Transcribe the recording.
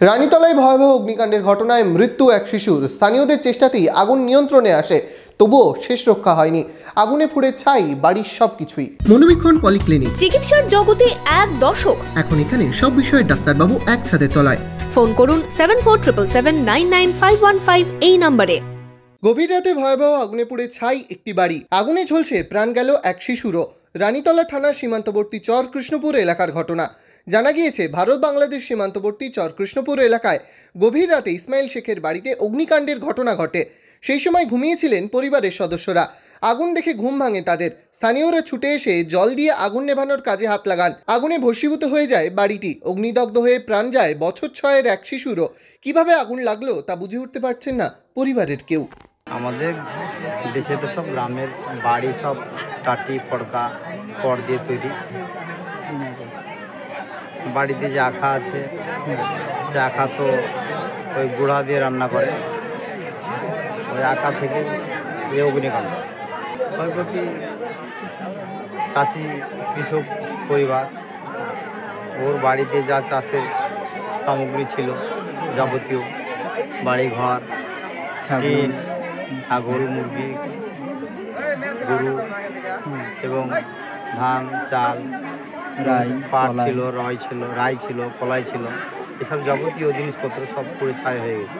রানীতলায় ভয়াবহ অগ্নিকাণ্ডের ঘটনায় মৃত্যু এক শিশুর। স্থানীয়দের চেষ্টাতেই আগুন নিয়ন্ত্রণে আসে, তবুও শেষ রক্ষা হয়নি। আগুনে পুড়ে ছাই বাড়ির সবকিছুই। মনোবীক্ষণ পলিক্লিনিক, চিকিৎসার জগতে এক দশক। এখন এখানে সব বিষয়ে ডাক্তারবাবু এক ছাদের তলায়। ফোন করুন 7477799515 এই নম্বরে। গভীর রাতে ভয়াবহ আগুনে পুড়ে ছাই একটি বাড়ি। আগুনে ঝলসে প্রাণ গেল এক শিশুরও। রানীতলা থানার সীমান্তবর্তী চর কৃষ্ণপুর এলাকার ঘটনা। জানা গিয়েছে, ভারত বাংলাদেশ সীমান্তবর্তী চর কৃষ্ণপুর এলাকায় গভীর রাতে ইসমাইল শেখের বাড়িতে অগ্নিকাণ্ডের ঘটনা ঘটে। সেই সময় ঘুমিয়েছিলেন পরিবারের সদস্যরা। আগুন দেখে ঘুম ভাঙে তাদের। স্থানীয়রা ছুটে এসে জল দিয়ে আগুন নেভানোর কাজে হাত লাগান। আগুনে ভস্মীভূত হয়ে যায় বাড়িটি। অগ্নিদগ্ধ হয়ে প্রাণ যায় বছর 6-এর এক শিশুরও। কিভাবে আগুন লাগলো তা বুঝে উঠতে পারছেন না পরিবারের কেউ। আমাদের দেশে তো সব গ্রামের বাড়ি সব কাঠি ফড়কা খড় দিয়ে তৈরি। বাড়িতে যে আখা আছে সে আখা তো ওই গুঁড়া দিয়ে রান্না করে, ওই আখা থেকে এই অগ্নিকাণ্ড। ক্ষয়ক্ষতি চাষি কৃষক পরিবার, ওর বাড়িতে যা চাষের সামগ্রী ছিল যাবতীয় বাড়িঘর, টিন, ছাগল, মুরগি, গরু এবং ধান, চাল, পাট ছিল, রাই ছিল, কলাই ছিল, এসব যাবতীয় জিনিসপত্র সব পুড়ে ছাই হয়ে গেছে।